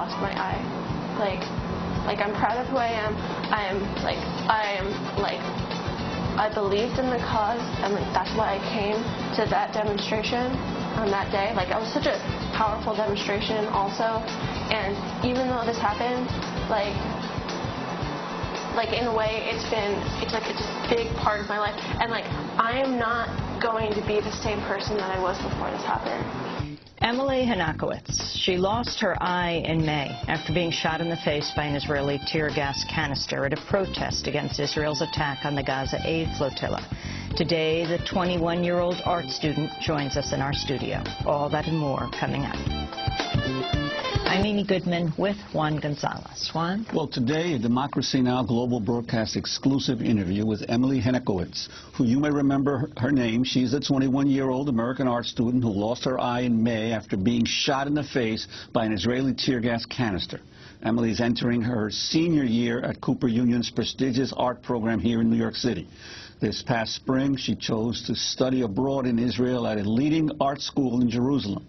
lost my eye. Like I'm proud of who I am. I believed in the cause, and that's why I came to that demonstration on that day. Like, it was such a powerful demonstration also, and even though this happened, like in a way, it's a big part of my life, and like I am not going to be the same person that I was before this happened. Emily Hanakowitz. She lost her eye in May after being shot in the face by an Israeli tear gas canister at a protest against Israel's attack on the Gaza aid flotilla. Today, the 21-year-old art student joins us in our studio. All that and more coming up. I'm Amy Goodman with Juan Gonzalez. Juan? Well, today, a Democracy Now! Global Broadcast exclusive interview with Emily Hanakowitz, who you may remember her name. She's a 21-year-old American art student who lost her eye in May after being shot in the face by an Israeli tear gas canister. Emily is entering her senior year at Cooper Union's prestigious art program here in New York City. This past spring, she chose to study abroad in Israel at a leading art school in Jerusalem.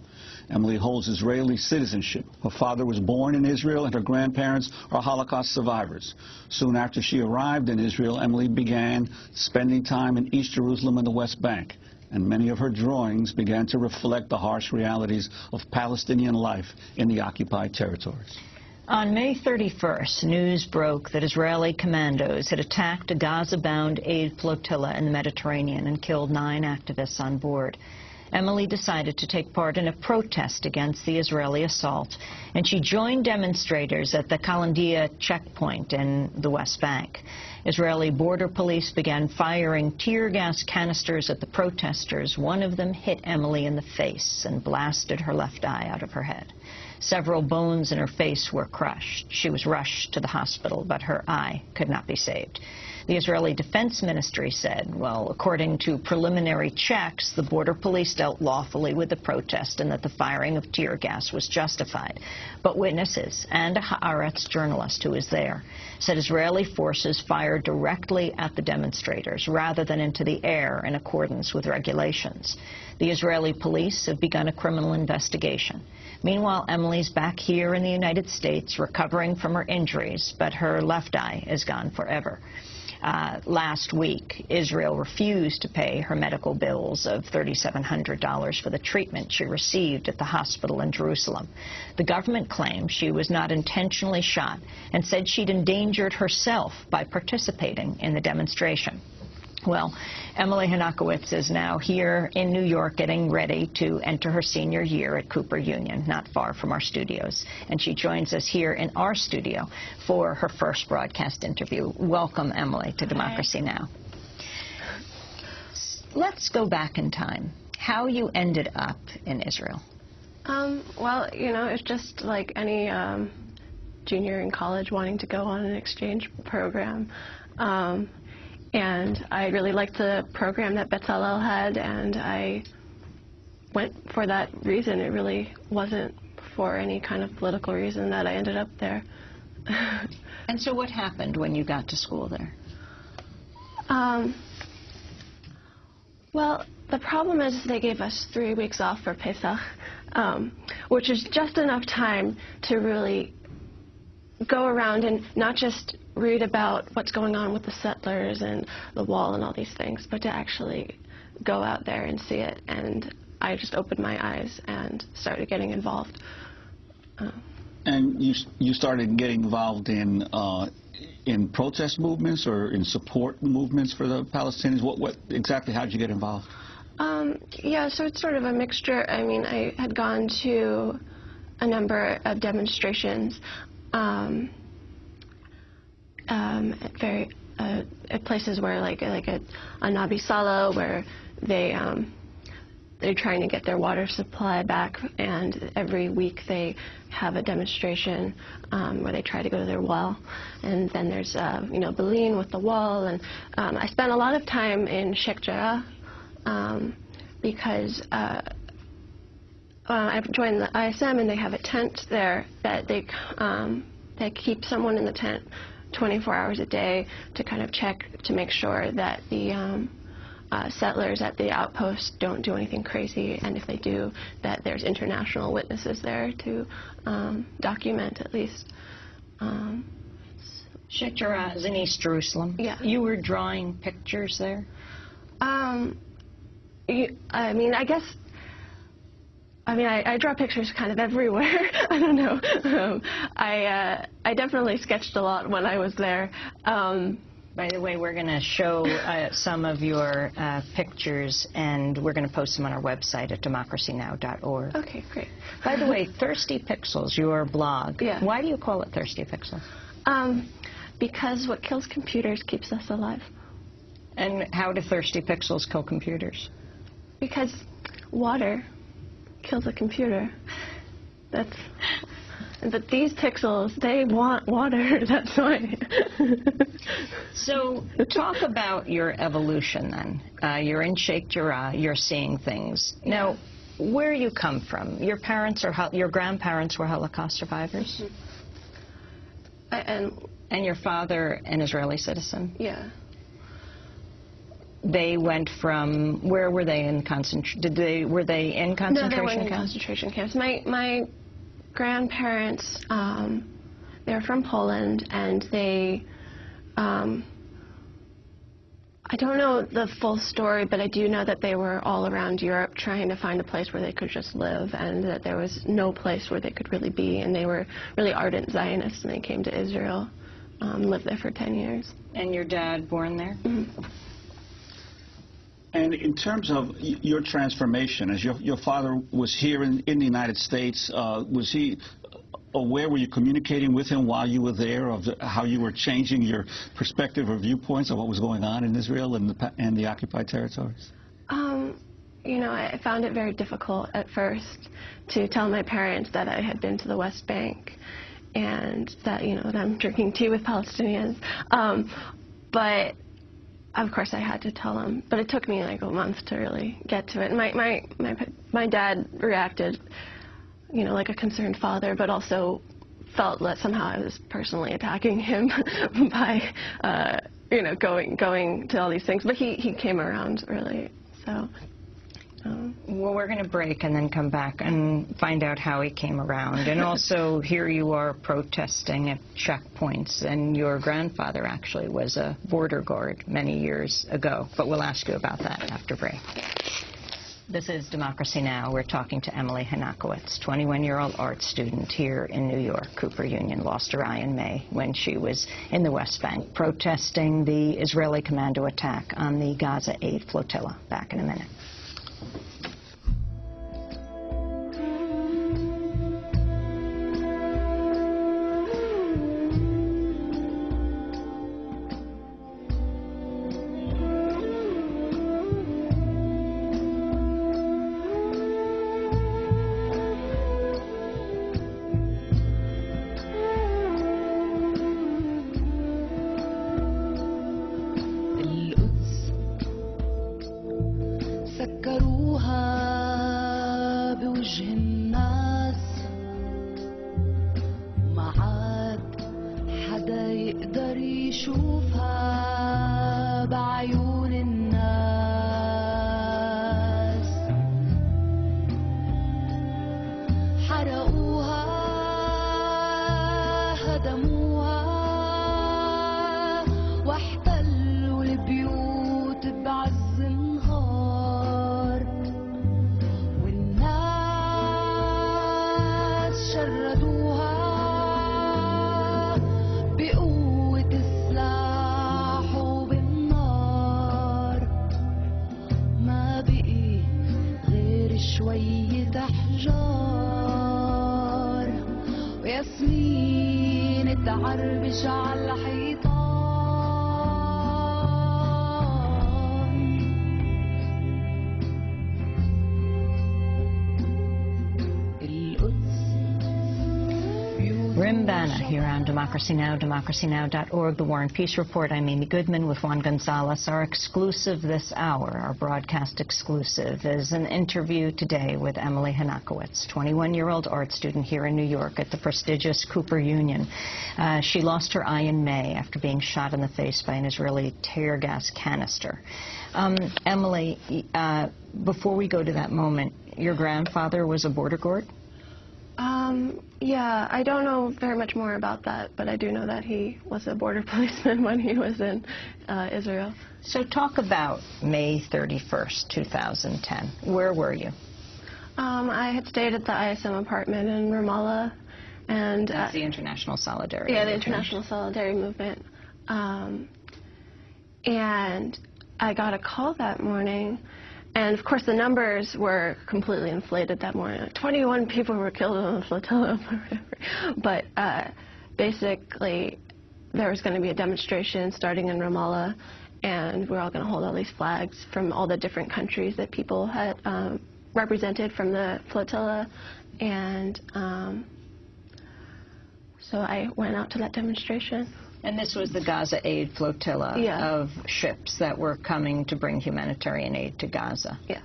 Emily holds Israeli citizenship. Her father was born in Israel, and her grandparents are Holocaust survivors. Soon after she arrived in Israel, Emily began spending time in East Jerusalem and the West Bank, and many of her drawings began to reflect the harsh realities of Palestinian life in the occupied territories. On May 31st, news broke that Israeli commandos had attacked a Gaza-bound aid flotilla in the Mediterranean and killed 9 activists on board. Emily decided to take part in a protest against the Israeli assault, and she joined demonstrators at the Kalandia checkpoint in the West Bank. Israeli border police began firing tear gas canisters at the protesters. One of them hit Emily in the face and blasted her left eye out of her head. Several bones in her face were crushed. She was rushed to the hospital, but her eye could not be saved. The Israeli Defense Ministry said, well, according to preliminary checks, the border police dealt lawfully with the protest and that the firing of tear gas was justified. But witnesses and a Haaretz journalist who was there said Israeli forces fired directly at the demonstrators rather than into the air in accordance with regulations. The Israeli police have begun a criminal investigation. Meanwhile, Emily's back here in the United States recovering from her injuries, but her left eye is gone forever. Last week, Israel refused to pay her medical bills of $3,700 for the treatment she received at the hospital in Jerusalem. The government claimed she was not intentionally shot and said she'd endangered herself by participating in the demonstration. Well, Emily Hanakowitz is now here in New York getting ready to enter her senior year at Cooper Union, not far from our studios. And she joins us here in our studio for her first broadcast interview. Welcome, Emily, to Democracy Now! Let's go back in time. How you ended up in Israel? Well, you know, it's just like any junior in college wanting to go on an exchange program. And I really liked the program that Bezalel had, and I went for that reason. It really wasn't for any kind of political reason that I ended up there. And so what happened when you got to school there? Well, the problem is they gave us 3 weeks off for Pesach, which is just enough time to really go around and not just read about what's going on with the settlers and the wall and all these things, but to actually go out there and see it. And I just opened my eyes and started getting involved. And you started getting involved in protest movements or in support movements for the Palestinians? What exactly, how did you get involved? Yeah, so it's sort of a mixture. I mean, I had gone to a number of demonstrations at places where, like at Nabi Salo, where they're trying to get their water supply back, and every week they have a demonstration where they try to go to their well. And then there's Berlin with the wall, and I spent a lot of time in Sheikh Jarrah because I've joined the ISM, and they have a tent there that they keep someone in the tent 24 hours a day to kind of check to make sure that the settlers at the outpost don't do anything crazy, and if they do, that there's international witnesses there to document at least. Sheikh Jarrah is in East Jerusalem. Yeah. You were drawing pictures there? I draw pictures kind of everywhere. I don't know. I definitely sketched a lot when I was there. By the way, we're going to show some of your pictures, and we're going to post them on our website at democracynow.org. Okay, great. By the way, Thirsty Pixels, your blog. Yeah. Why do you call it Thirsty Pixels? Because what kills computers keeps us alive. And how do Thirsty Pixels kill computers? Because water kills a computer. But these pixels, they want water. That's why. So talk about your evolution then. You're in Sheikh Jarrah. You're seeing things. Now, where you come from? Your grandparents were Holocaust survivors? Mm-hmm. And your father, an Israeli citizen? Yeah. They went from, where were they in were they in concentration camps? No, they weren't in concentration camps. My grandparents, they're from Poland, and they, I don't know the full story, but I do know that they were all around Europe trying to find a place where they could just live, and that there was no place where they could really be, and they were really ardent Zionists, and they came to Israel, lived there for 10 years. And your dad born there? Mm-hmm. And in terms of your transformation, as your father was here in the United States, was he aware, were you communicating with him while you were there of how you were changing your perspective or viewpoints of what was going on in Israel and the occupied territories? I found it very difficult at first to tell my parents that I had been to the West Bank and that, that I'm drinking tea with Palestinians. But of course, I had to tell them, but it took me like a month to really get to it. My dad reacted, like a concerned father, but also felt that somehow I was personally attacking him by, going to all these things. But he came around really. So. Well, we're going to break and then come back and find out how he came around. And also, here you are protesting at checkpoints, and your grandfather actually was a border guard many years ago. But we'll ask you about that after break. This is Democracy Now! We're talking to Emily Henakowitz, 21-year-old art student here in New York. Cooper Union lost her eye in May when she was in the West Bank protesting the Israeli commando attack on the Gaza aid flotilla. Back in a minute. Rim Bana here on Democracy Now!, democracynow.org, The War and Peace Report. I'm Amy Goodman with Juan Gonzalez. Our exclusive this hour, our broadcast exclusive, is an interview today with Emily Henakowitz, 21-year-old art student here in New York at the prestigious Cooper Union. She lost her eye in May after being shot in the face by an Israeli tear gas canister. Emily, before we go to that moment, your grandfather was a border guard? Yeah, I don't know very much more about that, but I do know that he was a border policeman when he was in Israel. So talk about May 31st, 2010. Where were you? I had stayed at the ISM apartment in Ramallah. And that's the International Solidarity Movement. Yeah, the International Solidarity Movement. And I got a call that morning. And, of course, the numbers were completely inflated that morning. 21 people were killed on the flotilla. But basically, there was going to be a demonstration starting in Ramallah, and we're all going to hold all these flags from all the different countries that people had represented from the flotilla. And so I went out to that demonstration. And this was the Gaza Aid Flotilla of ships that were coming to bring humanitarian aid to Gaza. Yeah.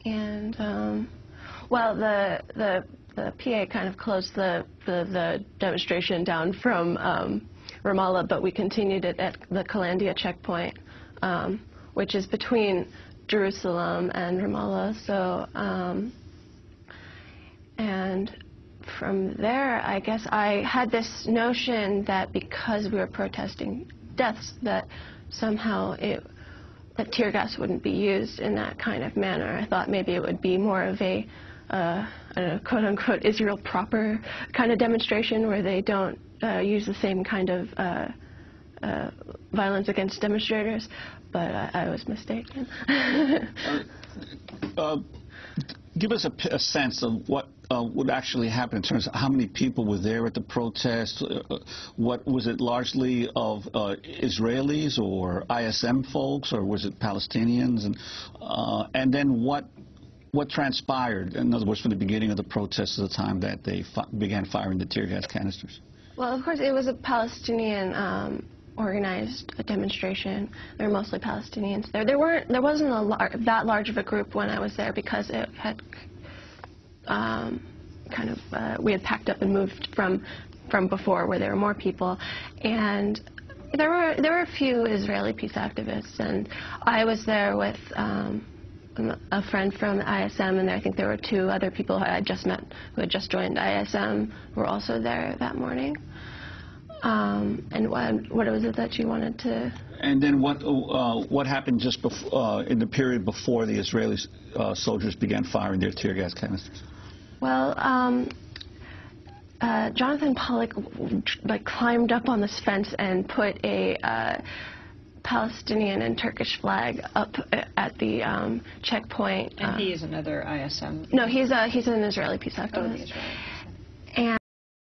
And, well, the PA kind of closed the demonstration down from Ramallah, but we continued it at the Kalandia checkpoint, which is between Jerusalem and Ramallah. So, and from there, I guess I had this notion that because we were protesting deaths, that somehow that tear gas wouldn't be used in that kind of manner. I thought maybe it would be more of a I don't know, quote-unquote Israel proper kind of demonstration where they don't use the same kind of violence against demonstrators, but I was mistaken. Give us a sense of what would actually happen in terms of how many people were there at the protest. What was it, largely of Israelis or ISM folks, or was it Palestinians? And then what transpired, in other words, from the beginning of the protest to the time that they began firing the tear gas canisters? Well, of course, it was a Palestinian organized demonstration. There were mostly Palestinians there. There wasn't that large of a group when I was there because it had we had packed up and moved from before where there were more people, and there were a few Israeli peace activists, and I was there with a friend from the ISM, and I think there were two other people I had just met who had just joined ISM who were also there that morning. And what was it that you wanted to? And then what happened just before, in the period before the Israeli soldiers began firing their tear gas canisters? Well, Jonathan Pollock climbed up on this fence and put a Palestinian and Turkish flag up at the checkpoint. And he is another ISM? No, he's an Israeli peace activist. Oh,